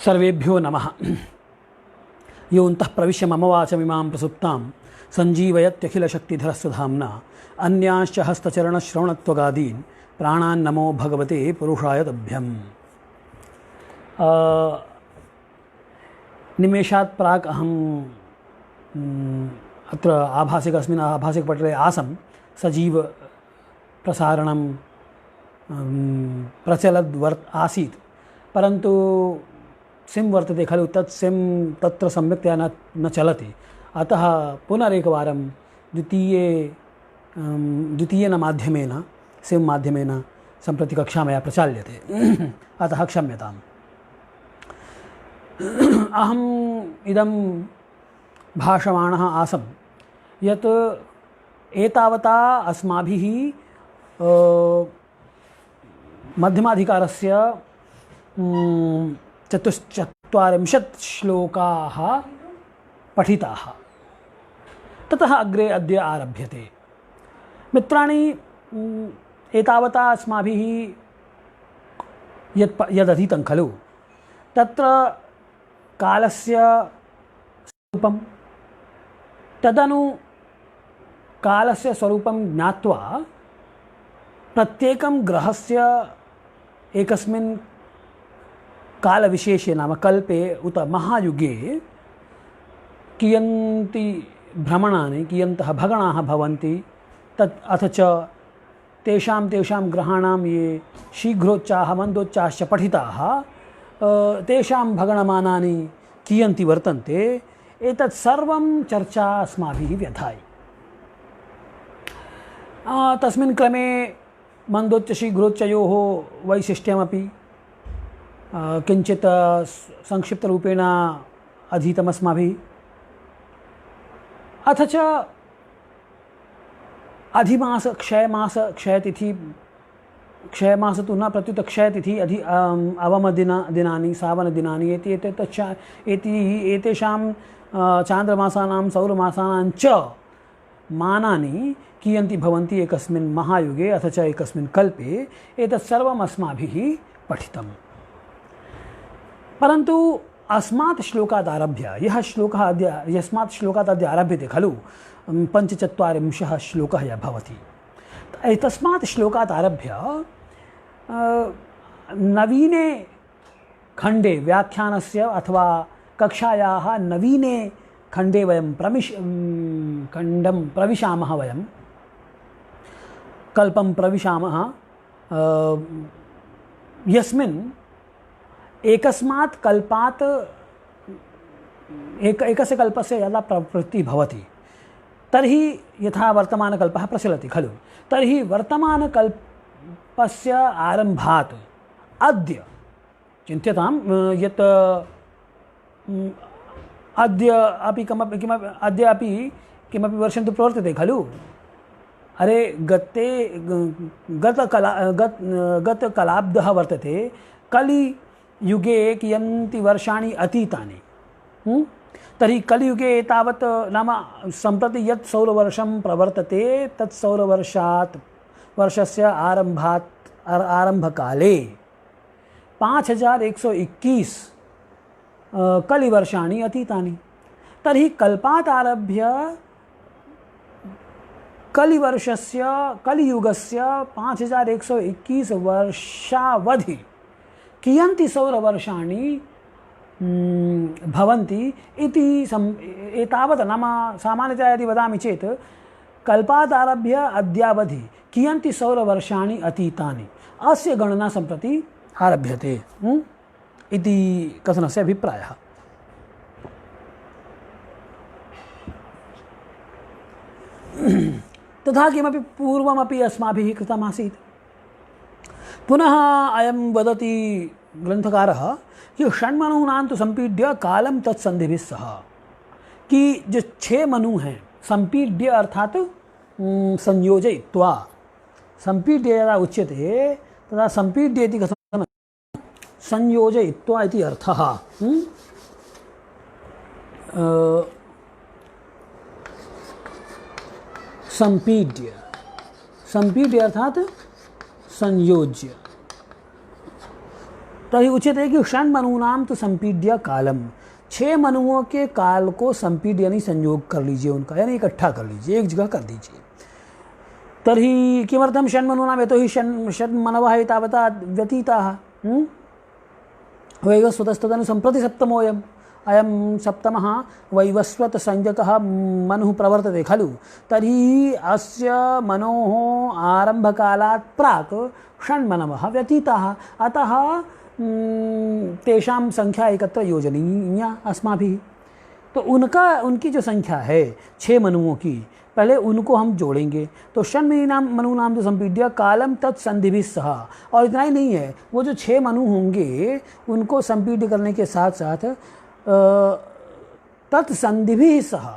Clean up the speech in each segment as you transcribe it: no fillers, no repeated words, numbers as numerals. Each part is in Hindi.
सर्वेभ्यो नमः। योऽन्तः प्रविश्य मम वाचमिमां प्रसुप्तां सञ्जीवयत्यखिलशक्तिधरस्वधाम्ना अन्यांश्च हस्तचरणश्रवणत्वगादीन् प्राणान् नमो भगवते पुरुषाय तुभ्यम्। निमेषात् प्राक् अहं अत्र अस्मिन् आभासिकपटले आसं। सजीव प्रसारणं आसीत्, परन्तु सिम वर्तते खलु, तत् सिम तत्र सम्यक्तया न चलति। अतः पुनरेकवारं द्वितीयेन माध्यमेन सिम माध्यमेन सम्प्रति कक्षा मया प्रचाल्यते। अतः क्षम्यताम्। अहम् इदं भाषमाणः आसं यत् एतावता अस्माभिः मध्यमाधिकारस्य 44 श्लोकाः पठिताः। ततः अग्रे अद्य आरभ्यते। मित्राणि, एतावता अस्माभिः यदधीतं खलु, तत्र कालस्य स्वरूपं, तदनु कालस्य स्वरूपं ज्ञात्वा प्रत्येकं ग्रहस्य एकस्मिन् कालविशेषे नाम कल्पे उत महायुगे कियन्ति भ्रमणानि, कियन्तः भगणाः भवन्ति, तत् अथ च तेषां ग्रहाणां ये शीघ्रोच्चाः मन्दोच्चाश्च पठिताः, तेषां भगणमानानि कियन्ति वर्तन्ते, एतत् सर्वं चर्चा अस्माभिः व्यधायि। तस्मिन् क्रमे मन्दोच्चशीघ्रोच्चयोः वैशिष्ट्यमपि किञ्चित् संक्षिप्तरूपेण अधीतमस्माभिः। अथ च अधिमास, क्षयमास, क्षयतिथि, क्षयमास तु न, प्रत्युत क्षयतिथि, अवमदिनानि, सावनदिनानि, एतेषां चान्द्रमासानां सौरमासानां च मानानि कियन्ति भवन्ति एकस्मिन् महायुगे अथ च एकस्मिन् कल्पे, एतत् सर्वम् अस्माभिः पठितम्। परन्तु अस्मात् श्लोकात् आरभ्य यस्मात् श्लोकात् अद्य आरभ्यते खलु, 45 श्लोकः यः भवति, तस्मात् श्लोकात् आरभ्य नवीने खण्डे, व्याख्यानस्य अथवा कक्षायाः नवीने खण्डे वयं खण्डं प्रविशामः, वयं कल्पं प्रविशामः, यस्मिन् एकस्मात् कल्पात् एकस्य कल्पस्य यदा प्रवृत्तिः भवति, तर्हि यथा वर्तमानकल्पः प्रचलति खलु, तर्हि वर्तमानकल्पस्य आरम्भात् अद्य चिन्त्यतां यत् अद्य अपि किमपि वर्षं तु प्रवर्तते खलु। अरे गतकलाब्धः वर्तते, कलियुगे कियन्ति वर्षाणि अतीतानि। तर्हि कलियुगे तावत् नाम सम्प्रति यत् सौरवर्षं प्रवर्तते, तत् वर्षस्य आरम्भकाले 5121 कलिवर्षाणि अतीतानि। तर्हि कल्पात् आरभ्य कलियुगस्य 5121 वर्षावधि कियन्ति सौरवर्षाणि भवन्ति इति एतावत्, नाम सामान्यतया यदि वदामि चेत् कल्पात् आरभ्य अद्यावधि कियन्ति सौरवर्षाणि अतीतानि, अस्य गणना सम्प्रति आरभ्यते इति कथनस्य अभिप्रायः। तथा किमपि पूर्वमपि अस्माभिः कृतमासीत्। पुनः अयं वदति ग्रंथकारः कि षण्मनूनां तु संपीड्य कालं तत्सन्धिभिः सह, कि जो 6 मनु हैं, संपीड्य अर्थात संयोजयित्वा, संपीड्य यदा उच्यते तदा संपीड्य इति कथनं संयोजयित्वा इति अर्थः। संपीड्य अर्थात संयोज्य। तर्हि उच्यते कि षण्मनूनां तु संपीड्य कालम, 6 मनुओं के काल को संपीड यानी संयोग कर लीजिए, उनका यानी इकट्ठा कर लीजिए, एक जगह कर दीजिए। तर्हि किमर्थं षण्मनूनां, यतोहि षण्मनवः एतावता व्यतीताः, वैवस्वतस्तदनु सम्प्रति सप्तमोऽयम्, अयं सप्तमः वैवस्वत संज्ञकः मनुः प्रवर्तते खलु। तर्हि अस्य मनोः आरम्भकालात् प्राक् षण्मनवः व्यतीताः, अतः तेषां संख्या एकत्र योजनीया अस्माभिः। तो उनकी जो संख्या है 6 मनुओं की, पहले उनको हम जोड़ेंगे। तो षण्मनूनां तो संपीड्य कालम तत्संधिभिः सह, और इतना ही नहीं है, वो जो 6 मनु होंगे उनको संपीड्य करने के साथ साथ तत्संधिभिः सह,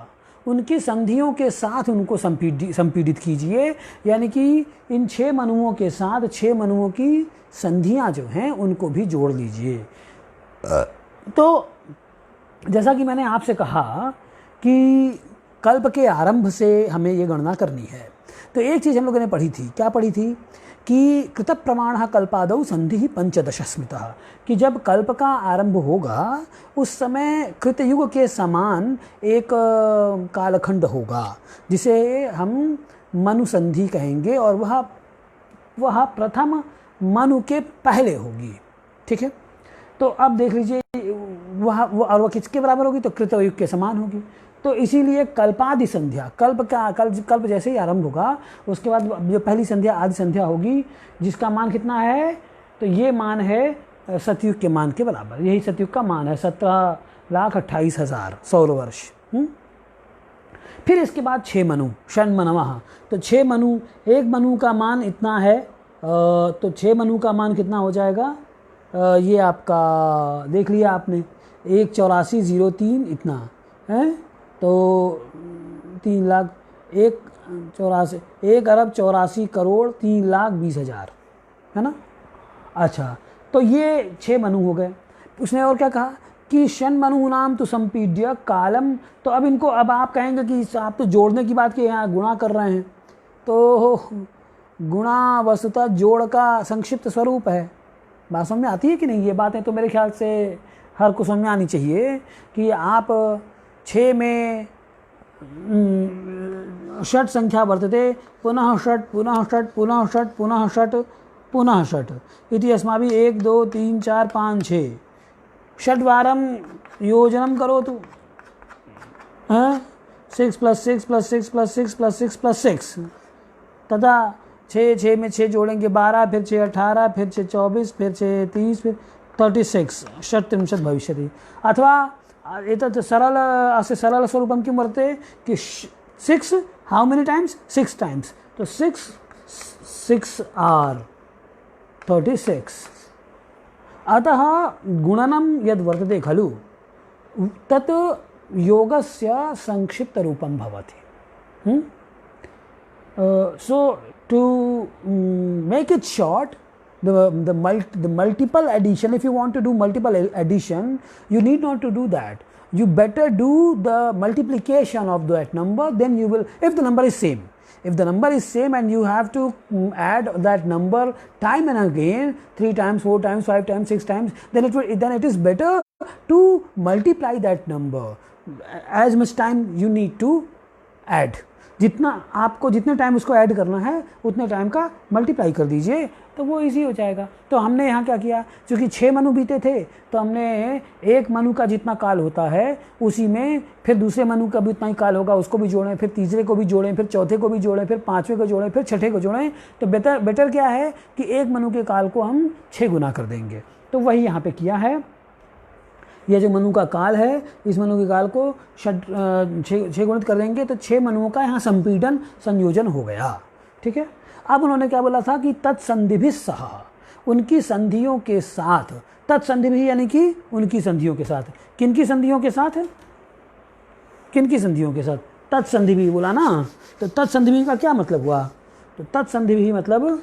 उनकी संधियों के साथ उनको संपीडित कीजिए, यानी कि इन 6 मनुओं के साथ 6 मनुओं की संधियां जो हैं उनको भी जोड़ लीजिए। तो जैसा कि मैंने आपसे कहा कि कल्प के आरंभ से हमें ये गणना करनी है, तो एक चीज़ हम लोगों ने पढ़ी थी, क्या पढ़ी थी कि कृत प्रमाण कल्पादौ संधि 15 स्मृतः, कि जब कल्प का आरंभ होगा उस समय कृतयुग के समान एक कालखंड होगा जिसे हम मनुसंधि कहेंगे, और वह प्रथम मनु के पहले होगी। ठीक है, तो अब देख लीजिए वह किसके बराबर होगी, तो कृतयुग के समान होगी। तो इसीलिए कल्पादि संध्या, कल्प जैसे ही आरंभ होगा उसके बाद जो पहली संध्या आदि संध्या होगी, जिसका मान कितना है, तो ये मान है सतयुग के मान के बराबर। यही सतयुग का मान है 17,28,000 सौर वर्ष। फिर इसके बाद 6 मनु, षण्मनवः, तो 6 मनु, एक मनु का मान इतना है, तो 6 मनु का मान कितना हो जाएगा, ये आपका देख लिया आपने, 1,84,03 इतना है, तो 1,84,03,20,000 है ना। अच्छा, तो ये 6 मनु हो गए। उसने और क्या कहा कि षण्मनूनां तु संपीड्य कालम, तो अब इनको, अब आप कहेंगे कि आप तो जोड़ने की बात की, यहाँ गुणा कर रहे हैं, तो गुणा वस्तुतः जोड़ का संक्षिप्त स्वरूप है। बात समझ में आती है कि नहीं? ये बातें तो मेरे ख्याल से हर को समझ में आनी चाहिए कि आप 6 में षट संख्या वर्तते, पुनः षट पुनः षट पुनः षट पुनः षट पुनः षट इति अस्माभिः 1 2 3 4 5 6 षट्वारं योजनं करोतु, 6 + 6 + 6 + 6 + 6 + 6, तथा 6 में 6 जोड़ेंगे 12, फिर 6 18, फिर 6 24, फिर 6 30, फिर 36 षट्त्रिंशत् भविष्यति। अथवा एतत् सरल स्वरूपं किं वर्तते कि 6 हाउ मेनी टाइम्स, 6 टाइम्स, तो 6 आर 36। अतः गुणनं यद् वर्तते खलु तत् योगस्य संक्षिप्तरूपं भवति। So to make it short, the multiple addition, if you want to do multiple addition, you need not to do that. You better do the multiplication of that number, then you will, if the number is same. If the number is same and you have to add that number time and again, 3 times, 4 times, 5 times, 6 times, then it is better to multiply that number. As much time you need to add. जितने टाइम उसको ऐड करना है उतने टाइम का मल्टीप्लाई कर दीजिए, तो वो इजी हो जाएगा। तो हमने यहाँ क्या किया, क्योंकि 6 मनु बीते थे तो हमने एक मनु का जितना काल होता है उसी में फिर दूसरे मनु का भी उतना ही काल होगा, उसको भी जोड़ें, फिर तीसरे को भी जोड़ें, फिर चौथे को भी जोड़ें, फिर 5वें को जोड़ें, फिर 6ठे को जोड़ें। तो बेटर क्या है कि एक मनु के काल को हम 6 गुना कर देंगे। तो वही यहाँ पर किया है। यह जो मनु का काल है, इस मनु के काल को 6 गुणित कर देंगे, तो 6 मनुओं का यहाँ संपीडन संयोजन हो गया। ठीक है, अब उन्होंने क्या बोला था कि तत्संधिभिः सह, उनकी संधियों के साथ, तत्संधिभिः यानी कि उनकी संधियों के साथ। किनकी संधियों के साथ? किनकी संधियों के साथ? तत्संधिभिः बोला ना, तो तत्संधिभिः का क्या मतलब हुआ? तो तत्संधिभिः मतलब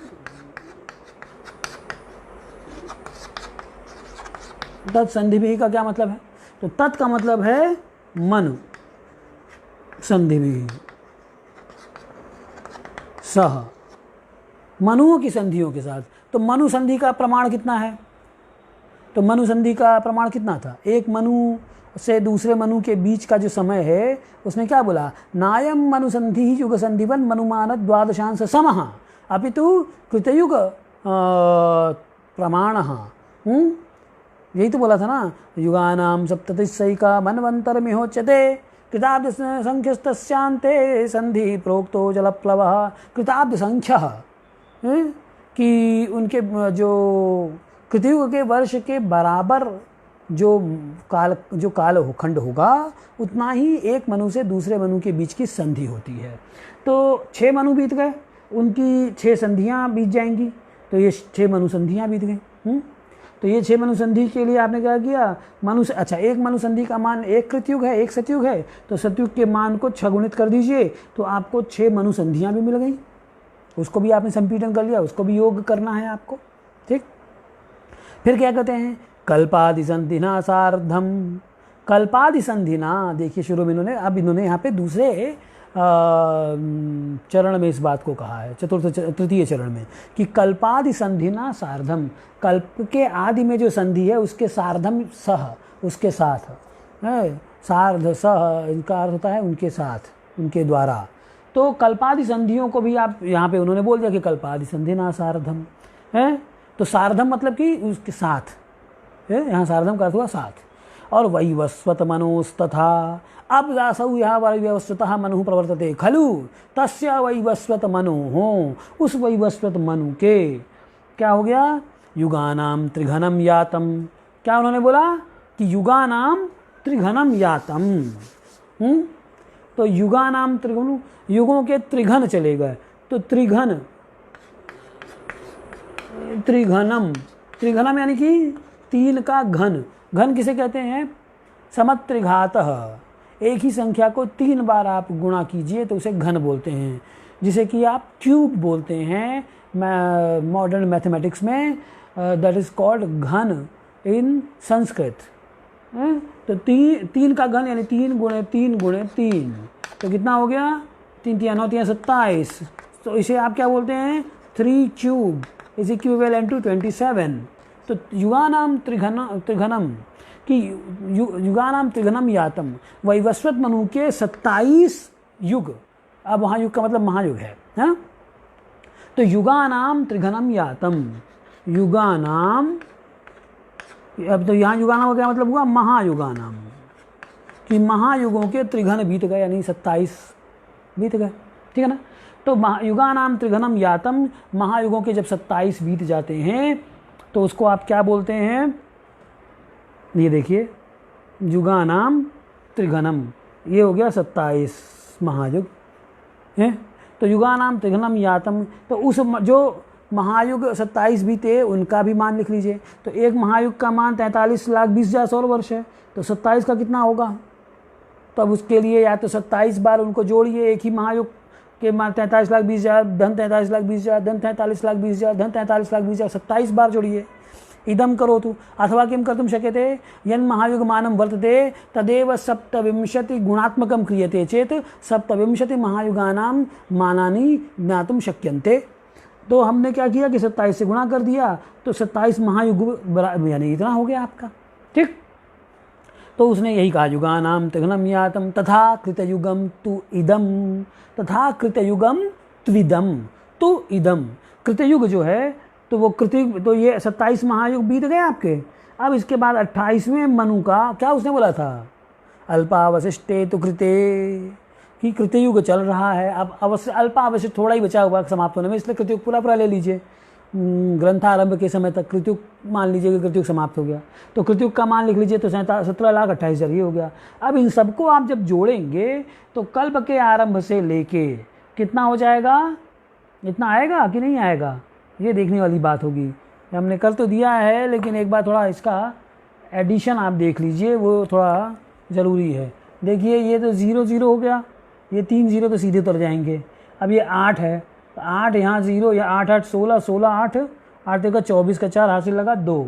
तत्संधिभिः का क्या मतलब है? तो तत् का मतलब है मनु, संधिभिः सह, मनुओं की संधियों के साथ। तो मनु संधि का प्रमाण कितना है? तो मनु संधि का प्रमाण कितना था? एक मनु से दूसरे मनु के बीच का जो समय है उसने क्या बोला? नायम मनु संधि युग संधिवन मनुमान द्वादशांश समः अपितु कृतयुग प्रमाण। यही तो बोला था ना, युगानाम सप्ततिस्सैका मन्वन्तरमिहोच्यते कृताब्द संख्यस्तस्यान्ते संधि प्रोक्तो जलप्लवः। कृताब्द संख्या कि उनके जो कृतयुग के वर्ष के बराबर जो काल खंड होगा उतना ही एक मनु से दूसरे मनु के बीच की संधि होती है। तो 6 मनु बीत गए, उनकी 6 संधियां बीत जाएंगी, तो ये 6 मनु संधियां बीत गई। तो ये 6 मनु संधि के लिए आपने क्या किया? अच्छा, एक मनु संधि का मान एक कृतयुग है, एक सतयुग है, तो सतयुग के मान को 6 गुणित कर दीजिए तो आपको 6 मनु संधियां भी मिल गई। उसको भी आपने संपीड़न कर लिया, उसको भी योग करना है आपको। ठीक, फिर क्या कहते हैं? कल्पादि संधिना सार्धम। कल्पादि संधिना, देखिए शुरू में इन्होंने यहाँ पे दूसरे चरण में इस बात को कहा है, तृतीय चरण में, कि कल्पादि संधिना सार्धम। कल्प के आदि में जो संधि है उसके सार्धम सह, उसके साथ है, सार्ध सह इनका अर्थ होता है उनके साथ, उनके द्वारा। तो कल्पादि संधियों को भी आप यहाँ पे उन्होंने बोल दिया कि कल्पादि संधिना सार्धम है। तो सार्धम मतलब कि उसके साथ है, यहाँ सार्धम का अर्थ हुआ साथ। और वैवस्वत मनोस्तथा, अब दासौ यह वैवस्वतः मनु प्रवर्तते खलु तस्य वैवस्वत मनु हो, उस वैवस्वत मनु के क्या हो गया? युगानाम त्रिघनम यातम। क्या उन्होंने बोला? कि युगानाम त्रिघनम यातम। तो युगानाम त्रिघन, युगों के त्रिघन चले गए, तो त्रिघन, त्रिघनम, त्रिघनम यानी कि 3 का घन। घन किसे कहते हैं? समत्रिघातः। एक ही संख्या को 3 बार आप गुणा कीजिए तो उसे घन बोलते हैं, जिसे कि आप क्यूब बोलते हैं मॉडर्न मैथमेटिक्स में। दैट इज कॉल्ड घन इन संस्कृत। तो 3 का घन यानी 3 गुणे 3 गुणे 3, तो कितना हो गया? 3 3 9 3 27। तो इसे आप क्या बोलते हैं? 3 क्यूब इज इक्विवेलेंट टू 27। तो युगानाम त्रिघनम कि युगानाम त्रिघनम यातम, वैवस्वत मनु के 27 युग। अब वहाँ युग का मतलब महायुग है, हाँ? तो युगानाम त्रिघनम यातम, युगानाम, अब तो यहाँ युगानाम का क्या मतलब हुआ? महायुगानाम, कि महायुगों के त्रिघन बीत गए, यानी 27 बीत गए। ठीक है ना? तो युगानाम त्रिघनम यातम, महायुगों के जब 27 बीत जाते हैं तो उसको आप क्या बोलते हैं? ये देखिए, युगानाम त्रिघनम, ये हो गया 27 महायुग है। तो युगानाम त्रिघनम यातम, तो उस जो महायुग 27 बीते उनका भी मान लिख लीजिए। तो एक महायुग का मान 43,20,100 वर्ष है, तो 27 का कितना होगा? तो अब उसके लिए या तो 27 बार उनको जोड़िए एक ही महायुग के मान, 43,20,000 धन 43,20,000 धन 43,20,000 धन 43,20,000, 27 बार जोड़िए। इदम करो तो अथवा किम कर्तुम शक्यते यन महायुग मानम वर्तते तदेव 27 गुणात्मकम क्रियते चेत 27 महायुगानाम मानानि ज्ञातुम शक्यन्ते। तो हमने क्या किया कि 27 से गुणा कर दिया, तो 27 महायुग यानी इतना हो गया आपका। ठीक, तो उसने यही कहा, युगानाम त्रिघनम यातम तथा कृतयुगम तु इदम, तथा कृतयुगम त्विदम तु इदम। कृतयुग जो है तो वो तो ये 27 महायुग बीत गए आपके। अब इसके बाद 28वें मनु का क्या उसने बोला था? अल्पावशिष्टे तो कृते, कि कृतयुग चल रहा है। अब अवश्य अल्पावशिष्ट थोड़ा ही बचा हुआ समाप्त होने में, इसलिए कृतयुग पूरा ले लीजिए। ग्रंथारंभ के समय तक कृतयुग मान लीजिए कि कृतयुग समाप्त हो गया, तो कृतयुग का मान लिख लीजिए, तो 17,28,000 ये हो गया। अब इन सबको आप जब जोड़ेंगे तो कल्प के आरंभ से लेके कितना हो जाएगा? इतना आएगा कि नहीं आएगा, ये देखने वाली बात होगी। हमने कर तो दिया है, लेकिन एक बार थोड़ा इसका एडिशन आप देख लीजिए, वो थोड़ा ज़रूरी है। देखिए ये तो 0 0 हो गया, ये 3 0 तो सीधे उतर जाएंगे। अब ये 8 है, तो 8 यहाँ 0, या 8 8 16 16 8 8 का 24 का 4 हासिल लगा 2,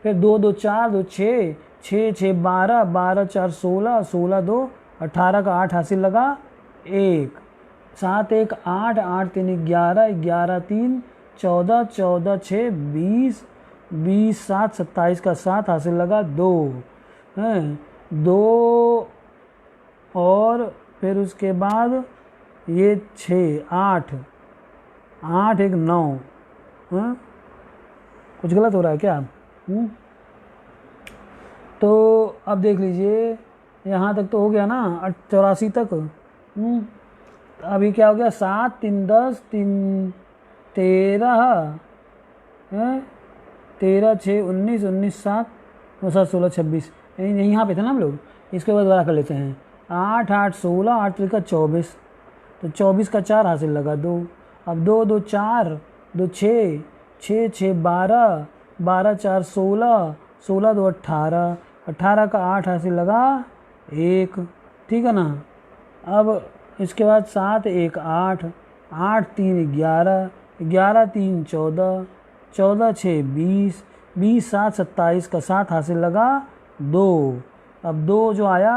फिर 2 2 4 2 6 6 6 12 12 4 16 16 2 18 का 8 हासिल लगा 1 7 1 8 8 3 11 11 3 14 14 6 20 20 7 27 का 7 हासिल लगा 2 हैं 2 और फिर उसके बाद ये 6 8 8 1 9 कुछ गलत हो रहा है क्या? तो अब देख लीजिए यहाँ तक तो हो गया ना 84 तक। अभी क्या हो गया 7 3 10 3 13 13 6 19 19 7 7 16 26 यहाँ पे थे ना हम लोग। इसके बाद दोबारा कर लेते हैं 8 8 16 8 3 का 24 तो 24 का 4 हासिल लगा 2। अब 2 2 4 2 6 6 6 12 12 4 16 16 2 18 18 का 8 हासिल लगा 1। ठीक है ना। अब इसके बाद 7 1 8 8 3 11 11 3 14 14 6 20 20 7 27 का 7 हासिल लगा 2। अब 2 जो आया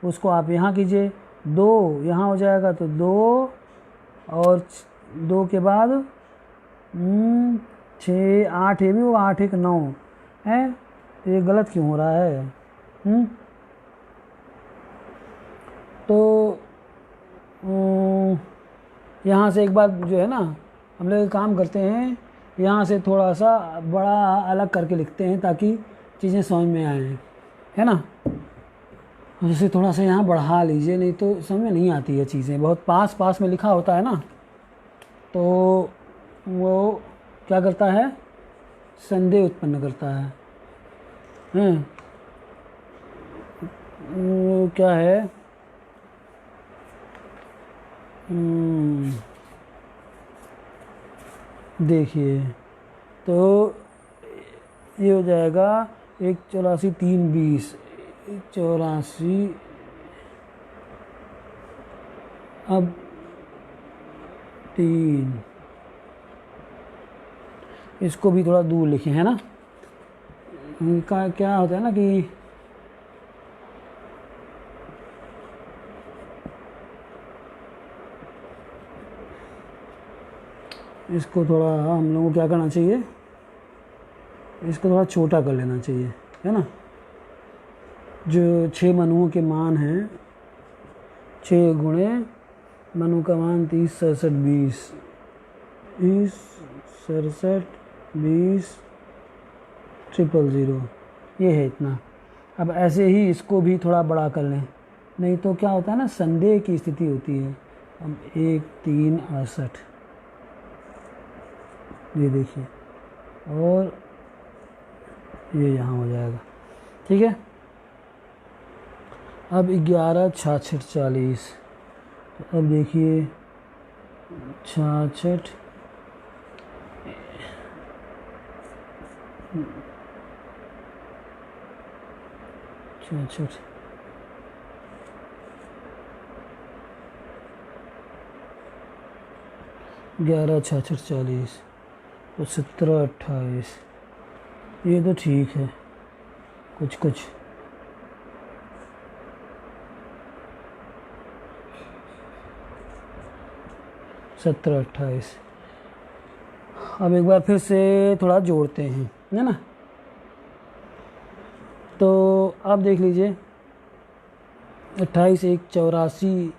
उसको आप यहाँ कीजिए 2 यहाँ हो जाएगा तो 2 और 2 के बाद 6 8 ये भी होगा 8 1 9 है। तो ये गलत क्यों हो रहा है? तो यहाँ से एक बार जो है ना हम लोग काम करते हैं यहाँ से थोड़ा सा बड़ा अलग करके लिखते हैं ताकि चीज़ें समझ में आए, है ना। जैसे थोड़ा सा यहाँ बढ़ा लीजिए नहीं तो समझ में नहीं आती है चीज़ें। बहुत पास पास में लिखा होता है ना तो वो क्या करता है संदेह उत्पन्न करता है। वो क्या है देखिए तो ये हो जाएगा 1 84 3 20 84 अब 3 इसको भी थोड़ा दूर लिखें, है ना। इनका क्या होता है ना कि इसको थोड़ा हम लोगों को क्या करना चाहिए इसको थोड़ा छोटा कर लेना चाहिए, है ना। जो 6 मनुओं के मान हैं 6 गुणे मनु का मान 30 67 20 30 67 20 000 ये है इतना। अब ऐसे ही इसको भी थोड़ा बड़ा कर लें नहीं तो क्या होता है ना संदेह की स्थिति होती है। अब 1 3 68 ये देखिए और ये यहाँ हो जाएगा। ठीक है। अब 11 66 40 तो अब देखिए 66 66 11 66 40 तो 17 28 ये तो ठीक है कुछ 17 28। अब एक बार फिर से थोड़ा जोड़ते हैं, है ना। तो अब देख लीजिए 28 1 84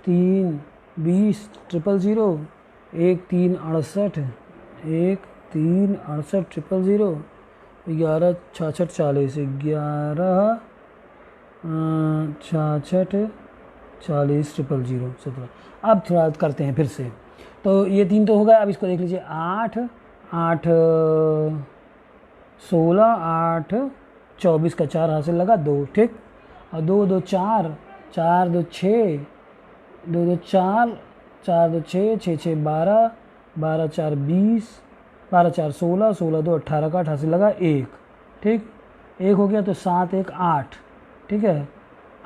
3 20 000 1 3 68 1 3 68 000 11 66 40 11 66 40 000 17। अब थोड़ा करते हैं फिर से। तो ये 3 तो हो गया। अब इसको देख लीजिए 8 8 16 8 24 का 4 हासिल लगा 2। ठीक। और 2 2 4 4 2 6 2 2 4 4 2 6 6 6 12 12 4 20 12 4 16 16 2 18 का 8 हासिल लगा 1। ठीक। 1 हो गया तो 7 1 8। ठीक है।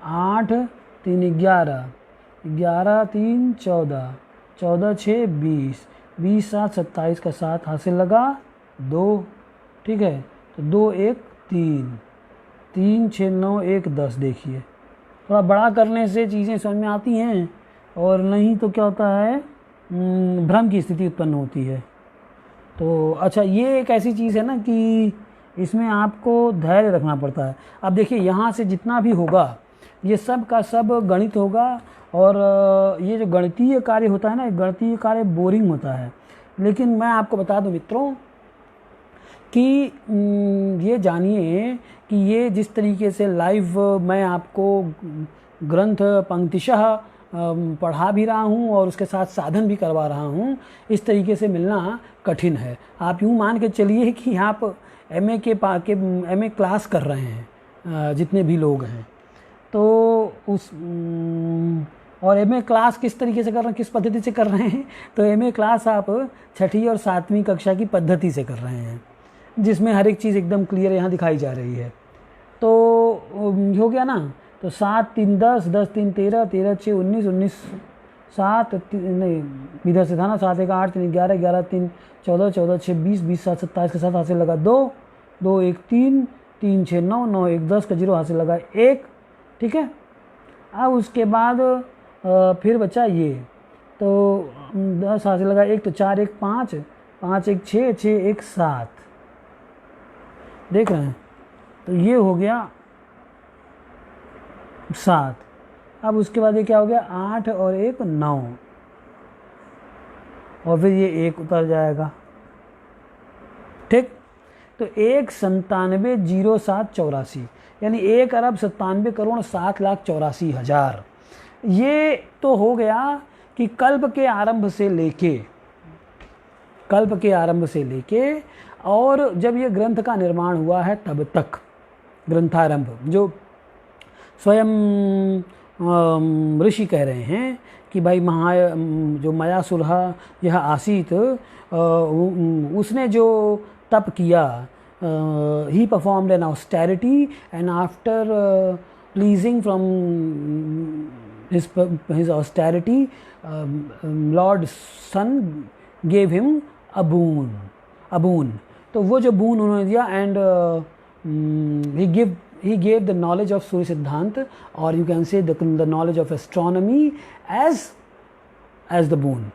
8 3 11 11 3 14 14 6 20 20 7 27 का 7 हासिल लगा 2। ठीक है। तो 2 1 3 3 6 9 1 10। देखिए थोड़ा बड़ा करने से चीज़ें समझ में आती हैं और नहीं तो क्या होता है भ्रम की स्थिति उत्पन्न होती है। तो अच्छा ये एक ऐसी चीज़ है ना कि इसमें आपको धैर्य रखना पड़ता है। अब देखिए यहाँ से जितना भी होगा ये सब का सब गणित होगा, और ये जो गणितीय कार्य होता है ना, गणितीय कार्य बोरिंग होता है। लेकिन मैं आपको बता दूं मित्रों कि ये जानिए कि ये जिस तरीके से लाइव मैं आपको ग्रंथ पंक्तिशः पढ़ा भी रहा हूँ और उसके साथ साधन भी करवा रहा हूँ, इस तरीके से मिलना कठिन है। आप यूँ मान के चलिए कि आप एमए एमए क्लास कर रहे हैं जितने भी लोग हैं, तो उस और एमए क्लास किस तरीके से कर रहे हैं, किस पद्धति से कर रहे हैं, तो एमए क्लास आप 6ठी और 7वीं कक्षा की पद्धति से कर रहे हैं, जिसमें हर एक चीज़ एकदम क्लियर यहाँ दिखाई जा रही है। तो हो गया ना, तो 7 3 10, 10 3 13, 13 6 19, 19 7 नहीं इधर से था ना, 7 1 8 3 11, 11 3 14, 14 6 20, 20 7 27 के साथ हाथ से लगा 2, 2 1 3, 3 6 9, 9 1 10 का 0 हाथ से लगा 1। ठीक है, अब उसके बाद फिर बचा ये, तो 10 हाथ से लगा 1, तो 4 1 5, 5 1 6, 6 1 7, देख रहे हैं, तो ये हो गया 7। अब उसके बाद ये क्या हो गया, 8 और 1 9, और फिर ये 1 उतर जाएगा। ठीक, तो 197,0784 यानी 1,97,97,84,000। ये तो हो गया कि कल्प के आरंभ से लेके और जब ये ग्रंथ का निर्माण हुआ है तब तक, ग्रंथारंभ जो स्वयं ऋषि कह रहे हैं कि भाई जो मयासुर यह आसीत, उसने जो तप किया, he performed an austerity, and after pleasing from his austerity, Lord Sun gave him a boon. तो वो जो boon उन्होंने दिया, and he gave the knowledge of Surya Siddhant, or you can say the knowledge of astronomy as the boon.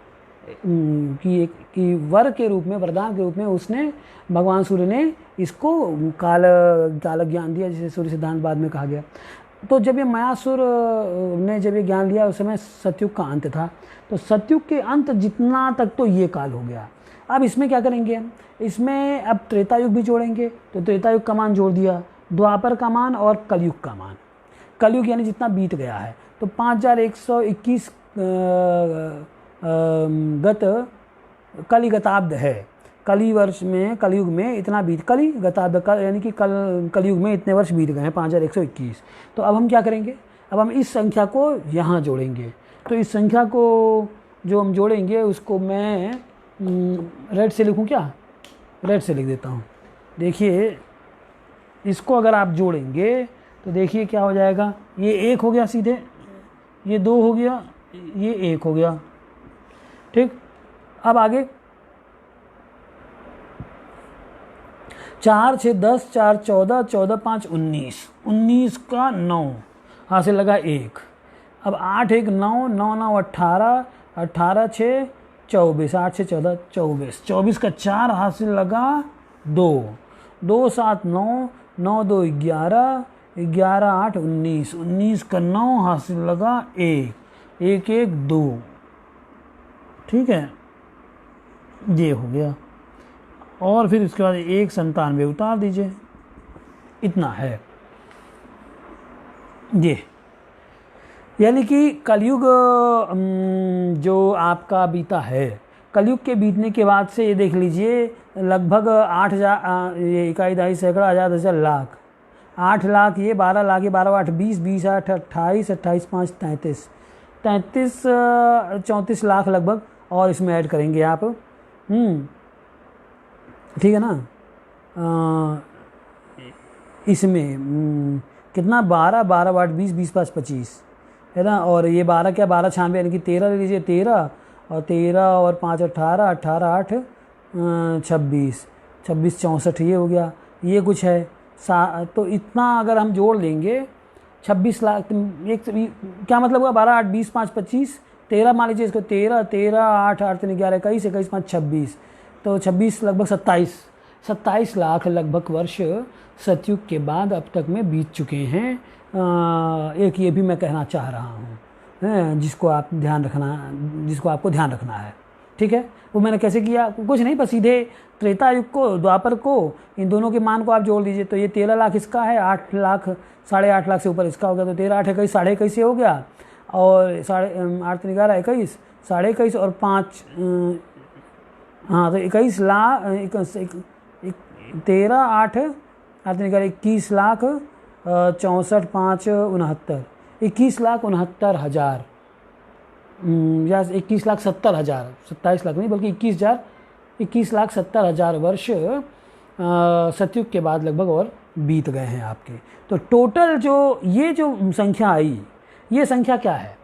कि वर के रूप में, वरदान के रूप में उसने, भगवान सूर्य ने इसको काल ज्ञान दिया, जिसे सूर्य सिद्धांत बाद में कहा गया। तो जब ये मयासुर ने जब ये ज्ञान लिया, उस समय सतयुग का अंत था, तो सतयुग के अंत जितना तक तो ये काल हो गया। अब इसमें क्या करेंगे हम, इसमें अब त्रेता युग भी जोड़ेंगे, तो त्रेता युग का मान जोड़ दिया, द्वापर का मान और कलयुग का मान, कलयुग यानी जितना बीत गया है, तो 5121 गत कलिगताब्द है। कली वर्ष में, कलयुग में इतना बीत, कलिगताब्द यानी कि कलयुग में इतने वर्ष बीत गए हैं, 5121। तो अब हम क्या करेंगे, अब हम इस संख्या को यहाँ जोड़ेंगे। तो इस संख्या को जो हम जोड़ेंगे उसको मैं रेड से लिखूँ क्या, रेड से लिख देता हूँ। देखिए इसको अगर आप जोड़ेंगे तो देखिए क्या हो जाएगा, ये 1 हो गया सीधे, ये 2 हो गया, ये 1 हो गया। ठीक, अब आगे 4 6 10, 4 14, 14 5 19, 19 का 9 हाथ से लगा 1। अब 8 1 9, 9 9 18, 18 6 24, 8 6 14 24, 24 का 4 हाथ से लगा 2, 2 7 9, 9 2 11, 11 8 19, 19 का 9 हाथ से लगा 1, 1 1 2। ठीक है, ये हो गया। और फिर उसके बाद 197 उतार दीजिए, इतना है ये। यानी कि कलयुग जो आपका बीता है, कलयुग के बीतने के बाद से ये देख लीजिए लगभग 8,000, ये इकाई दहाई सैकड़ा, हज़ार 10,000 लाख, 8 लाख, ये 12 लाख, ये 12 8 20, 20 8 28, 28 5 33, 33 34 लाख लगभग, और इसमें ऐड करेंगे आप। ठीक है ना, इसमें कितना, 12 12 8 20, 20 5 25 है ना, और ये 12 क्या, 12 96 यानी कि 13 ले लीजिए, 13 और 13 और 5 18, 18 8 26, 26 64, ये हो गया। ये कुछ है तो इतना अगर हम जोड़ लेंगे 26 लाख, एक क्या मतलब हुआ, 12 8 20 5 25, 13 मान लीजिए इसको, 13 13 8 8 3 11 21 21 5 26, तो 26 लगभग 27, 27 लाख लगभग वर्ष सतयुग के बाद अब तक में बीत चुके हैं। एक ये भी मैं कहना चाह रहा हूँ, जिसको आपको ध्यान रखना है। ठीक है, वो मैंने कैसे किया, कुछ नहीं, बस सीधे त्रेता युग को, द्वापर को, इन दोनों के मान को आप जोड़ दीजिए। तो ये 13 लाख इसका है, 8 लाख, 8.5 लाख से ऊपर इसका हो गया, तो 13 8 21 21.5 से हो गया, और 8 11 21 21.5 और 5 हाँ, तो 21 लाख 13 8 8 21 लाख 64 5 69 21,69,000 या 21,70,000, 27 लाख नहीं बल्कि 21,70,000 वर्ष सतयुग के बाद लगभग और बीत गए हैं आपके। तो टोटल ये जो संख्या आई, ये संख्या क्या है?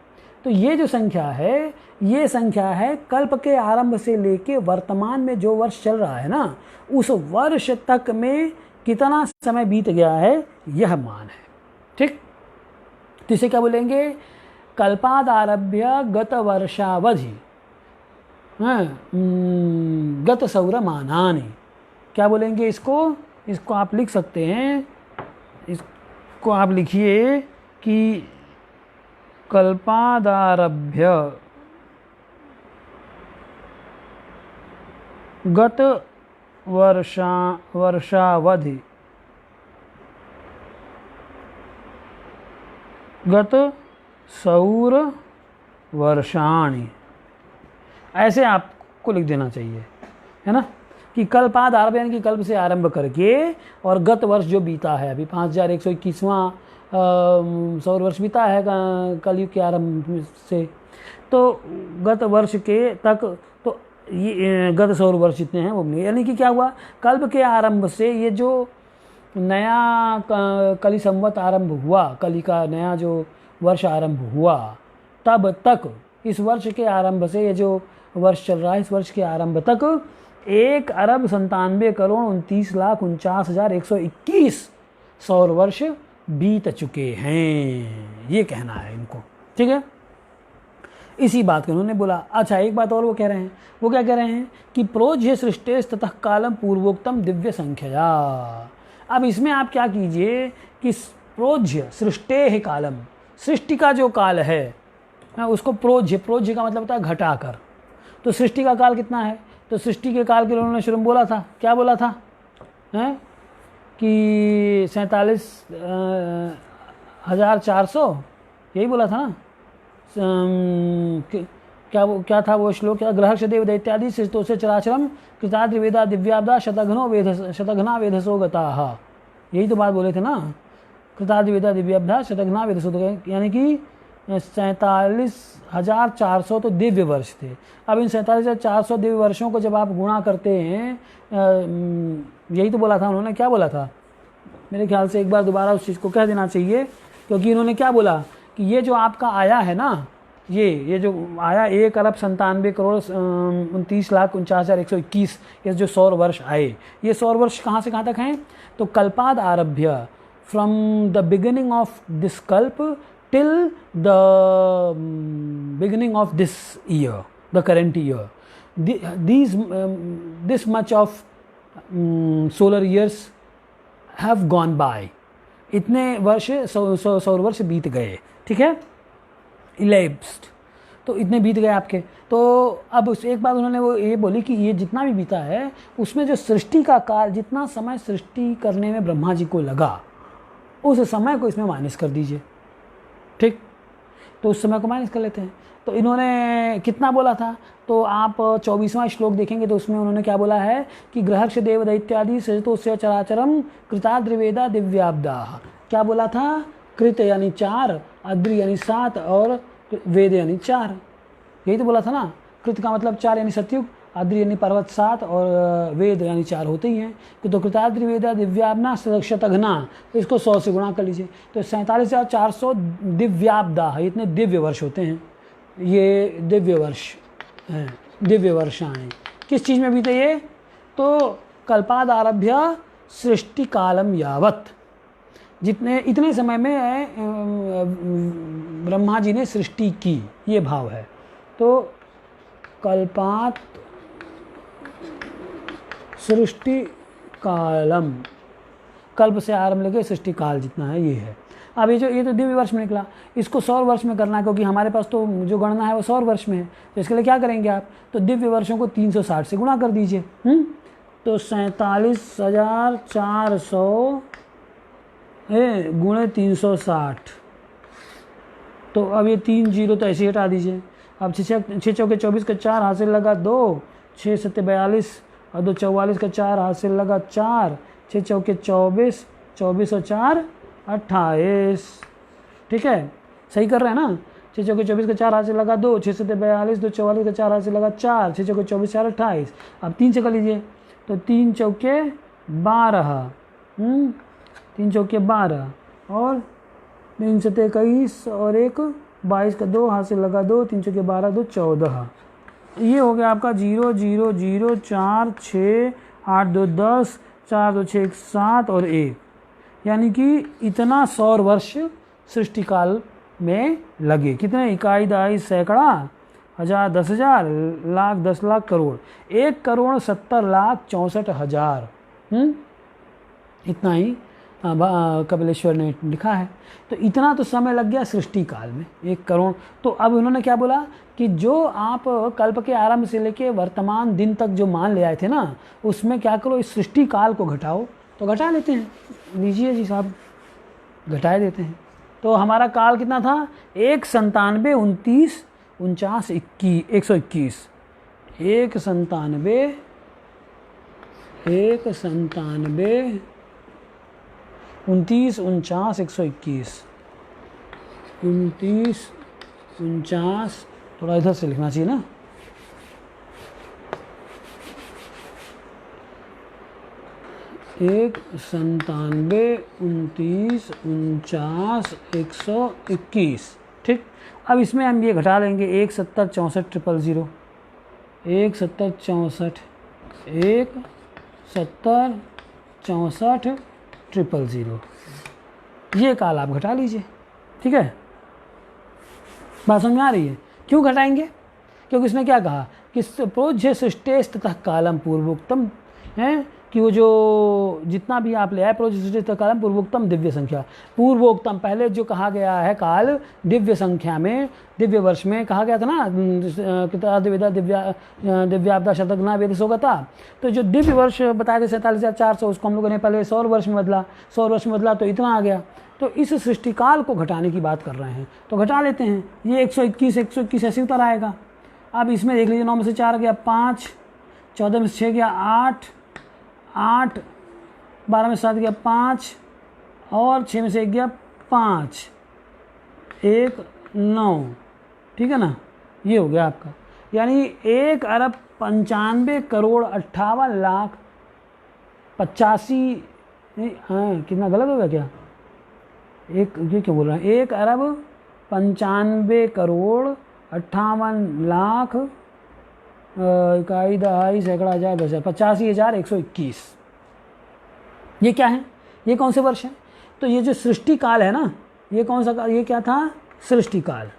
तो ये जो संख्या है, ये संख्या है कल्प के आरंभ से लेके वर्तमान में जो वर्ष चल रहा है ना, उस वर्ष तक में कितना समय बीत गया है, यह मान है। ठीक, तो इसे क्या बोलेंगे? कल्पादारभ्य गत वर्षावधि गत सौरमानानि। क्या बोलेंगे इसको? इसको आप लिख सकते हैं, इसको आप लिखिए कि कल्पादारभ्य गत वर्षावधि गत सौर वर्षाणि, ऐसे आपको लिख देना चाहिए, है ना, कि कल्पाद आरंभ यानी कि कल्प से आरंभ करके और गत वर्ष जो बीता है, अभी 5121वां सौर वर्ष बीता है कलयुग के आरंभ से, तो गत वर्ष के तक, तो ये गत सौर वर्ष जितने हैं वो, यानी कि क्या हुआ, कल्प के आरंभ से ये जो नया कली संवत आरंभ हुआ, कली का नया जो वर्ष आरंभ हुआ, तब तक इस वर्ष के आरंभ से ये जो वर्ष चल रहा है, इस वर्ष के आरंभ तक 1,97,29,49,121 सौर वर्ष बीत चुके हैं, ये कहना है इनको। ठीक है, इसी बात को उन्होंने बोला। अच्छा, एक बात और वो कह रहे हैं, वो क्या कह रहे हैं कि प्रोज्य सृष्टेस ततः कालम पूर्वोक्तम दिव्य संख्या। अब इसमें आप क्या कीजिए कि प्रोज्य सृष्टे है कालम, सृष्टि का जो काल है उसको प्रोज्य का मतलब होता है घटाकर। तो सृष्टि का काल कितना है? तो सृष्टि के काल के लिए उन्होंने शुरू बोला था, क्या बोला था कि 47,400, यही बोला था ना। क्या था वो श्लोक? ग्रहक्ष देव दैत्यादि सृष्टो से चराचरम कृताद्रि वेदा दिव्याब्दा शतघ्ना वेधसो गताः, यही तो बात बोले थे ना, कृताद्रि वेदा दिव्याब्दा शतघ्ना वेधसो, यानी कि 47,400 तो दिव्य वर्ष थे। अब इन 47,400 दिव्य वर्षों को जब आप गुणा करते हैं, यही तो बोला था उन्होंने, क्या बोला था? मेरे ख्याल से एक बार दोबारा उस चीज़ को कह देना चाहिए, क्योंकि इन्होंने क्या बोला कि ये जो आपका आया है ना, ये जो आया 1,97,29,49,121, ये जो सौर वर्ष आए, ये सौर वर्ष कहाँ से कहाँ तक हैं? तो कल्पाद आरभ्य, from the beginning of this कल्प till the beginning of this year, the current year, this much of solar years have gone by, इतने वर्ष सौर वर्ष बीत गए। ठीक है, elapsed, तो इतने बीत गए आपके। तो अब एक बात उन्होंने वो ये बोली कि ये जितना भी बीता है उसमें जो सृष्टि का काल, जितना समय सृष्टि करने में ब्रह्मा जी को लगा, उस समय को इसमें माइनस कर दीजिए। ठीक, तो उस समय को माइनस कर लेते हैं। तो इन्होंने कितना बोला था? तो आप 24वां श्लोक देखेंगे तो उसमें उन्होंने क्या बोला है कि ग्रहक्ष देव दैत्यादि सृजतोस्य चराचरम कृताद्रिवेदा दिव्याब्दा। क्या बोला था? कृत यानी 4, अद्रि यानी 7 और वेद यानी 4, यही तो बोला था ना। कृत का मतलब 4 यानी सतयुग, आद्रि यानी पर्वत 7 और वेद यानी 4 होते ही हैं। तो कृताद्रि वेदा दिव्याब्दा शतघ्ना, तो इसको 100 से गुणा कर लीजिए, तो 47,400 दिव्याब्दा, इतने दिव्य वर्ष होते हैं। ये दिव्य वर्ष हैं, दिव्य वर्षाएँ किस चीज़ में बीते ये? तो कल्पाद आरभ्य सृष्टि कालम यावत, जितने इतने समय में ब्रह्मा जी ने सृष्टि की, ये भाव है। तो कल्पात सृष्टि कालम, कल्प से आरंभ लेके सृष्टि काल जितना है ये है। अब ये तो दिव्य वर्ष में निकला, इसको सौर वर्ष में करना है क्योंकि हमारे पास तो जो गणना है वो सौर वर्ष में है। तो इसके लिए क्या करेंगे आप, तो दिव्य वर्षों को 360 से गुणा कर दीजिए। तो 47,400 गुणे 360, तो अब ये 3 जीरो तो ऐसे हटा दीजिए। अब 6 चौके 24 का 4 हाथ से लगा 2, 6 सत्ते 42 और 2 44 का 4 हाथ से लगा 4, 6 चौके 24, 24 और 4 28। ठीक है, सही कर रहे हैं ना। 6 चौके 24 का 4 हाथ से लगा 2, 6 सत्ते 42, 2 44 का 4 हाथ से लगा 4, 6 चौके 24 4 28। अब 3 से कर लीजिए, तो 3 चौके 12, 3 चौके 12 और 3 सत्ते 21 और 1 22 का 2 हाथ से लगा 2, 3 चौके 12 2 14। ये हो गया आपका 0 0 0 4 6 8 2 10 4 2 6 1 7 और 1, यानी कि इतना सौर वर्ष सृष्टि काल में लगे। कितने, इकाई दहाई सैकड़ा हजार 10,000 लाख 10 लाख करोड़, 1,70,64,000। इतना ही कपिलेश्वर ने लिखा है। तो इतना तो समय लग गया सृष्टि काल में, 1 करोड़। तो अब उन्होंने क्या बोला कि जो आप कल्प के आरंभ से लेके वर्तमान दिन तक जो मान ले आए थे ना, उसमें क्या करो, इस सृष्टि काल को घटाओ। तो घटा लेते हैं, लीजिए जी साहब, घटाए देते हैं। तो हमारा काल कितना था, 197 29 49 121, 197 29 49 121, 29 49, थोड़ा इधर से लिखना चाहिए ना, 197 29 49 121। ठीक, अब इसमें हम ये घटा लेंगे 170 64 000, 170 64 170 64 000, ये काल आप घटा लीजिए। ठीक है, बात समझ में आ रही है। क्यों घटाएंगे, क्योंकि इसमें क्या कहा कि प्रोज्य सृष्टेश तथा कालम पूर्वोक्तम है, कि वो जो जितना भी आप ले आए प्रोज्य सृष्टेश तथा कालम पूर्वोक्तम दिव्य संख्या, पूर्वोक्तम पहले जो कहा गया है काल दिव्य संख्या में, दिव्य वर्ष में कहा गया था ना, कितावेदा दिव्याब्दा शतघ्ना वेद सोगता। तो जो दिव्य वर्ष बताए थे 47,400, उसको हम लोगों ने पहले सौर वर्ष में बदला, सौर वर्ष में बदला तो इतना आ गया। तो इस सृष्टि काल को घटाने की बात कर रहे हैं, तो घटा लेते हैं। ये 121 ऐसे उतर आएगा। अब इसमें देख लीजिए, 9 में से 4 गया 5, 14 में से 6 गया 8, 12 में से 7 गया 5 और 6 में से 1 गया 5, 1 9। ठीक है ना, ये हो गया आपका, यानी 1,95,58,85,85, हाँ कितना गलत हो गया क्या, ये क्यों बोल रहा है, 1,95,58,58,00,000 इकाई दहाई सैकड़ा हजार 10,000 85,121। ये क्या है, ये कौन से वर्ष है, तो ये जो सृष्टि काल है ना, ये कौन सा काल, ये क्या था, सृष्टि काल।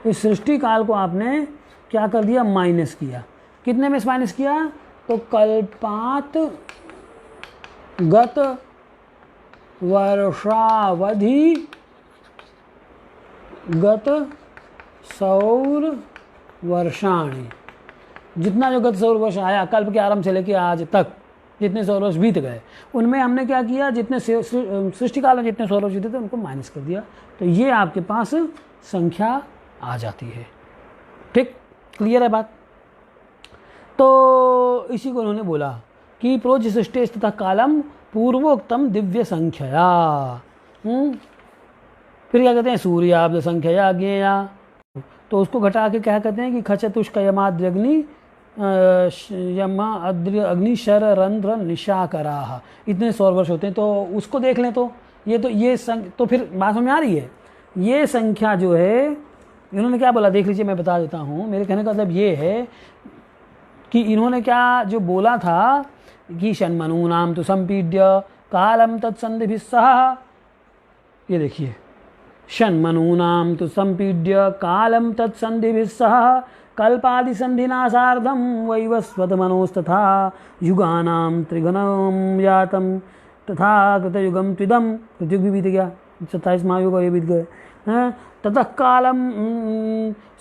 इस सृष्टि काल को आपने क्या कर दिया, माइनस किया। कितने में माइनस किया, तो कल्पात गत वर्षावधि गत सौर वर्षाणी, जितना जो गत सौर वर्ष आया कल्प के आरंभ से लेकर आज तक जितने सौर वर्ष बीत गए, उनमें हमने क्या किया, जितने सृष्टि काल में जितने सौर वर्ष बीते थे उनको माइनस कर दिया। तो ये आपके पास संख्या आ जाती है। ठीक, क्लियर है बात। तो इसी को उन्होंने बोला कि प्रोज्य सृष्टेश तथा कालम पूर्वोक्तम दिव्य संख्या। फिर क्या कहते हैं, सूर्याब्द संख्या ज्ञेया, तो उसको घटा के क्या कहते हैं कि खचतुष्क यमाद्रग्नि यमा अग्नि शर रंध्र निशाकराह, इतने सौर वर्ष होते हैं। तो उसको देख लें, तो तो फिर बात समझ में आ रही है। ये संख्या जो है इन्होंने क्या बोला, देख लीजिए, मैं बता देता हूँ। मेरे कहने का मतलब ये है कि इन्होंने क्या जो बोला था कि षण्मनूनाम तो संपीड्य कालम तत्संधि सह, ये देखिए, षण्मनूनाम तो संपीड्य कालम तत्संधि सह कल्पादि संधिना सार्धम वैवस्वत मनोस्तथा युगानाम त्रिगुणम यातम तथा कृतयुगम त्विदम, कृतयुग भी बीत गया, 27 महायुग और ये बीत गए हैं। ततः कालम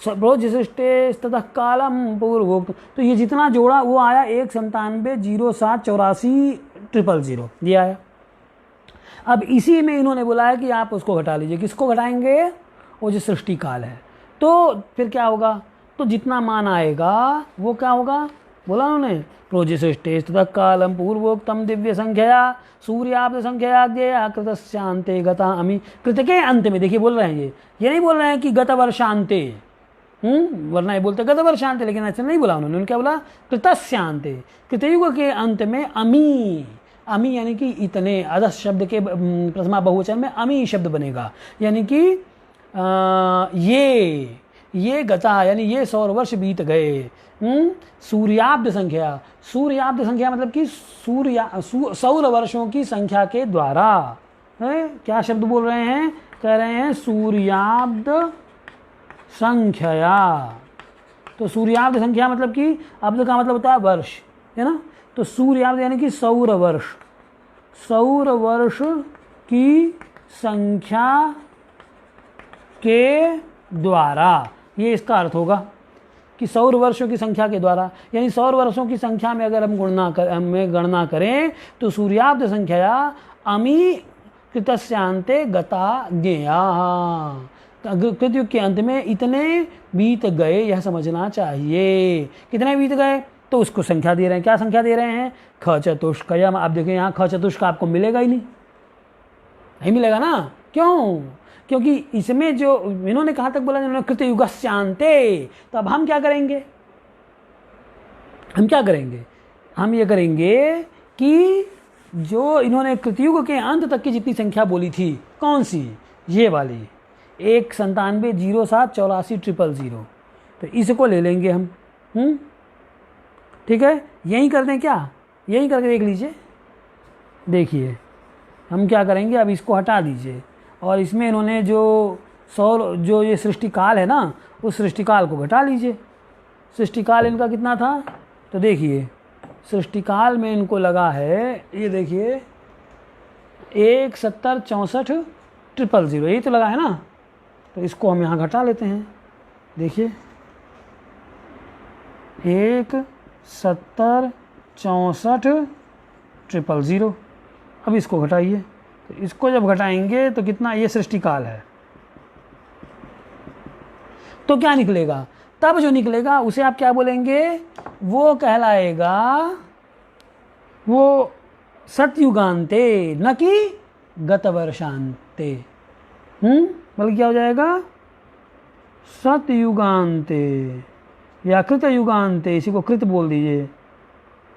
प्रोजिष्टे ततः कालम पूर्वोक्त, तो ये जितना जोड़ा वो आया 197078400 ये आया। अब इसी में इन्होंने बोला है कि आप उसको घटा लीजिए। किसको घटाएंगे? वो जो सृष्टि काल है। तो फिर क्या होगा? तो जितना मान आएगा वो क्या होगा? बोला उन्होंने प्रोजिष्टे ततः कालम पूर्वोक्तम दिव्य संख्या सूर्याब्द संख्या ज्ञेया कृतस्यांते गता अमी, कृत के अंत में देखिए बोल रहे हैं ये नहीं बोल रहे हैं कि गत वर्षांते, वरना ये बोलते गत वर्षांते, लेकिन ऐसा नहीं बोला उन्होंने क्या बोला? कृतस्यांते, कृतयुग के अंत में अमी, अमी यानी कि इतने, अदस शब्द के प्रथमा बहुवचन में अमी शब्द बनेगा, यानी कि ये गता यानी ये 100 वर्ष बीत गए। सूर्याब्द संख्या, सूर्याब्द संख्या मतलब कि सौर वर्षों की संख्या के द्वारा है। क्या शब्द बोल रहे हैं? कह रहे हैं सूर्याब्द संख्या। तो सूर्याब्द संख्या मतलब कि अब्द का मतलब होता है वर्ष, है ना। तो सूर्याब्द यानी कि सौर वर्ष, सौर वर्ष की संख्या के द्वारा, ये इसका अर्थ होगा कि सौर वर्षों की संख्या के द्वारा, यानी सौर वर्षों की संख्या में अगर हम गणना करें तो सूर्याब्द संख्या अमी कृतस्यांते गता ज्ञेया, कृतयुग के अंत में इतने बीत गए, यह समझना चाहिए। कितने बीत गए? तो उसको संख्या दे रहे हैं। क्या संख्या दे रहे हैं? ख चतुष्क। आप देखिए यहाँ ख चतुष्क आपको मिलेगा ही नहीं मिलेगा ना। क्यों? क्योंकि इसमें जो इन्होंने कहाँ तक बोला? इन्होंने कृतयुगस्यांते। तो अब हम क्या करेंगे? हम ये करेंगे कि जो इन्होंने कृतयुग के अंत तक की जितनी संख्या बोली थी, कौन सी? ये वाली 19707840000, तो इसको ले लेंगे हम। ठीक है, यही कर दें क्या? यही करके देख लीजिए। देखिए हम क्या करेंगे, अब इसको हटा दीजिए और इसमें इन्होंने जो ये सृष्टि काल है ना, उस सृष्टि काल को घटा लीजिए। सृष्टि काल इनका कितना था? तो देखिए सृष्टि काल में इनको लगा है, ये देखिए 1,70,64,000 यही तो लगा है ना। तो इसको हम यहाँ घटा लेते हैं। देखिए 1,70,64,000, अब इसको घटाइए। तो इसको जब घटाएंगे तो कितना? ये सृष्टि काल है। तो क्या निकलेगा? तब जो निकलेगा उसे आप क्या बोलेंगे? वो कहलाएगा वो सतयुगांते, न कि गतवर्षांते। बल्कि क्या हो जाएगा? सतयुगांते या कृतयुगांते, इसी को कृत बोल दीजिए,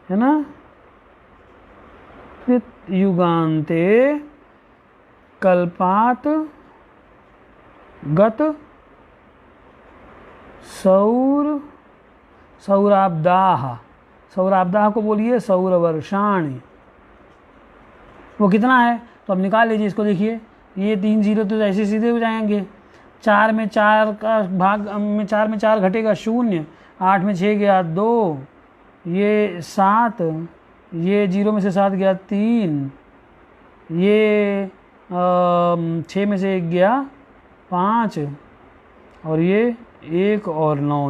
है ना। कृतयुगांते कल्पात गत सौराब्दाह को बोलिए सौरवर्षाणि। वो कितना है? तो अब निकाल लीजिए इसको। देखिए ये 3 0 तो ऐसे सीधे हो जाएंगे। 4 में 4 का भाग में 4 में 4 घटेगा 0, 8 में 6 गया 2, ये 7, ये 0 में से 7 गया 3, ये 6 में से 1 गया 5, और ये 1 और 9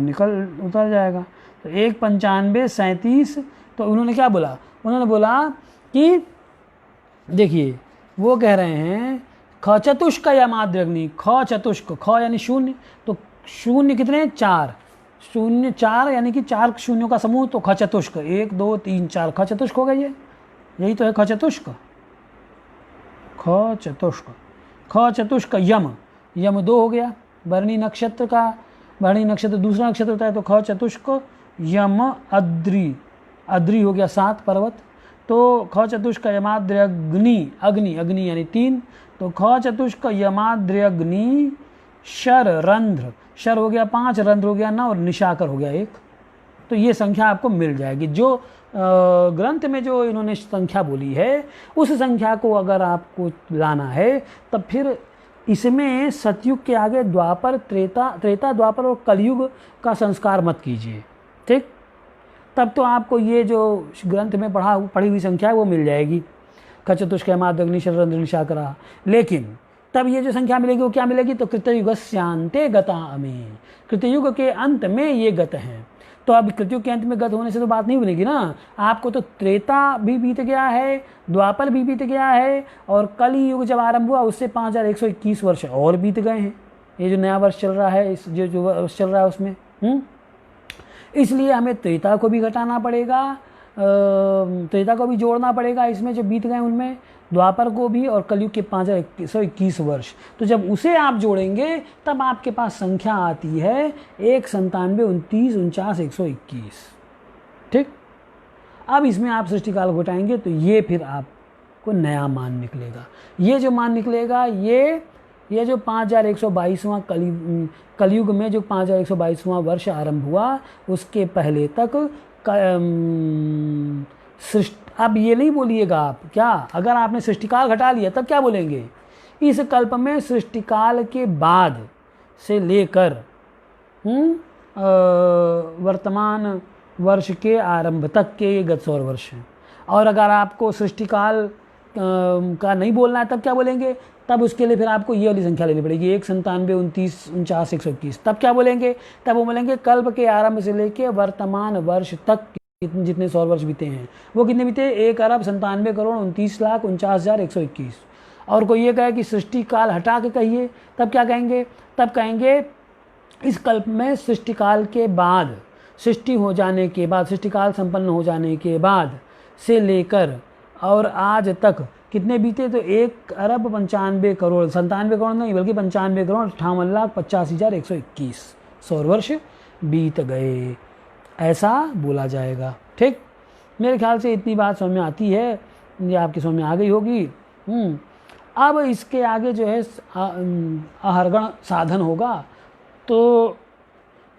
उतर जाएगा। तो 1 95 37। तो उन्होंने क्या बोला? उन्होंने बोला कि देखिए वो कह रहे हैं ख चतुष्क या माद्रग्नि, ख चतुष्क, ख यानी 0, तो 0 कितने? 4, 0 4 यानी कि 4 शून्यों का समूह। तो ख चतुष्क 1 2 3 4 ख चतुष्क हो गई है। यही तो है ख चतुष्क। ख चतुष्क यम 2 हो गया। भरणी नक्षत्र दूसरा नक्षत्र होता है। तो ख चतुष्क यम अद्रि हो गया 7 पर्वत। तो ख चतुष्क यमाद्र्यग्नि, अग्नि यानी 3। तो ख चतुष्क यमाद्र्यग्नि शर रंध्र, शर हो गया 5, रंध्र हो गया 9 और निशाकर हो गया 1। तो ये संख्या आपको मिल जाएगी। जो ग्रंथ में जो इन्होंने संख्या बोली है, उस संख्या को अगर आपको लाना है तब फिर इसमें सतयुग के आगे द्वापर, त्रेता द्वापर और कलयुग का संस्कार मत कीजिए, ठीक। तब तो आपको ये जो ग्रंथ में पढ़ी हुई संख्या है वो मिल जाएगी, खचतुष्कैमादग्नि शररंध्र निशाकरा। लेकिन तब ये जो संख्या मिलेगी वो क्या मिलेगी, तो कृतयुगस्यान्ते गता अमी, कृतयुग के अंत में ये गत हैं। तो अब कृतयुग के अंत में गत होने से तो बात नहीं बनेगी ना, आपको तो त्रेता भी बीत गया है, द्वापर भी बीत गया है, और कली युग जब आरंभ हुआ उससे 5121 वर्ष और बीत गए हैं। ये जो नया वर्ष चल रहा है, इस जो वर्ष चल रहा है उसमें इसलिए हमें त्रेता को भी घटाना पड़ेगा, त्रेता को भी जोड़ना पड़ेगा इसमें जो बीत गए उनमें, द्वापर को भी, और कलयुग के 5121 वर्ष। तो जब उसे आप जोड़ेंगे तब आपके पास संख्या आती है 1, 97, 29, 49, 121, ठीक। अब इसमें आप सृष्टिकाल घटाएंगे तो ये फिर आपको नया मान निकलेगा। ये जो मान निकलेगा ये जो 5122वां कलयुग में जो 5122वां वर्ष आरंभ हुआ उसके पहले तक अब ये नहीं बोलिएगा आप, क्या अगर आपने सृष्टिकाल घटा लिया तब क्या बोलेंगे, इस कल्प में सृष्टिकाल के बाद से लेकर वर्तमान वर्ष के आरंभ तक के ये गत 100 वर्ष हैं। और अगर आपको सृष्टिकाल का नहीं बोलना है तब क्या बोलेंगे, तब उसके लिए फिर आपको ये वाली संख्या लेनी पड़ेगी, 1, 97, 29, 49, 121। तब क्या बोलेंगे, तब वो बोलेंगे कल्प के आरंभ से लेके वर्तमान वर्ष तक जितने 100 वर्ष बीते हैं वो कितने बीते, 1,97,49,49,121। और कोई ये कहे कि सृष्टि काल हटा के कहिए, तब क्या कहेंगे, तब कहेंगे इस कल्प में सृष्टि काल के बाद, सृष्टि हो जाने के बाद, सृष्टि काल संपन्न हो जाने के बाद से लेकर और आज तक कितने बीते, तो 1,95,00,00,000 97 करोड़ नहीं बल्कि 95,58,85,121 100 वर्ष बीत गए, ऐसा बोला जाएगा, ठीक। मेरे ख्याल से इतनी बात समझ में आती है, ये आपकी समझ में आ गई होगी। अब इसके आगे जो है आहरगण साधन होगा, तो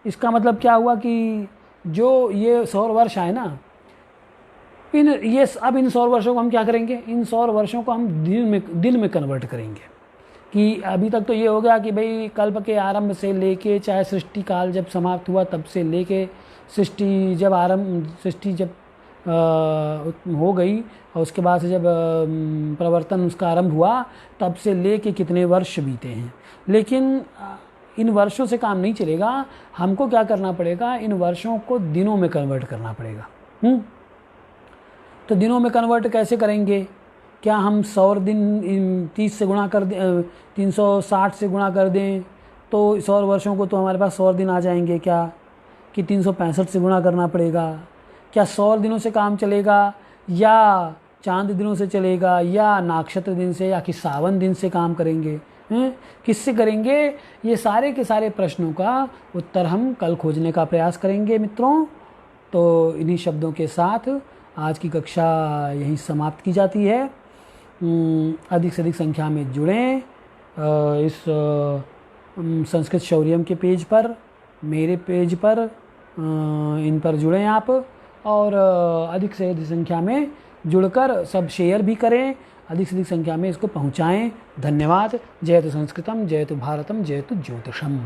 इसका मतलब क्या हुआ कि जो ये 100 वर्ष आए ना, अब इन 100 वर्षों को हम क्या करेंगे, इन 100 वर्षों को हम दिन में कन्वर्ट करेंगे। कि अभी तक तो ये हो गया कि भाई कल्प के आरंभ से लेके, चाहे सृष्टि काल जब समाप्त हुआ तब से लेके सृष्टि जब हो गई और उसके बाद से जब प्रवर्तन उसका आरंभ हुआ तब से लेके कितने वर्ष बीते हैं। लेकिन इन वर्षों से काम नहीं चलेगा, हमको क्या करना पड़ेगा, इन वर्षों को दिनों में कन्वर्ट करना पड़ेगा। तो दिनों में कन्वर्ट कैसे करेंगे, क्या हम 100 दिन 30 से गुणा कर दें, 360 से गुणा कर दें तो 100 वर्षों को तो हमारे पास 100 दिन आ जाएंगे क्या, कि 365 से गुणा करना पड़ेगा। क्या 100 दिनों से काम चलेगा, या चांद दिनों से चलेगा, या नक्षत्र दिन से, या कि सावन दिन से काम करेंगे, किससे करेंगे, ये सारे के सारे प्रश्नों का उत्तर हम कल खोजने का प्रयास करेंगे मित्रों। तो इन्हीं शब्दों के साथ आज की कक्षा यहीं समाप्त की जाती है। अधिक से अधिक संख्या में जुड़ें इस संस्कृत शौर्यम के पेज पर, मेरे पेज पर, इन पर जुड़ें आप, और अधिक से अधिक संख्या में जुड़कर सब शेयर भी करें, अधिक से अधिक संख्या में इसको पहुंचाएं। धन्यवाद। जयतु संस्कृतम, जयतु भारतम, जयतु ज्योतिषम।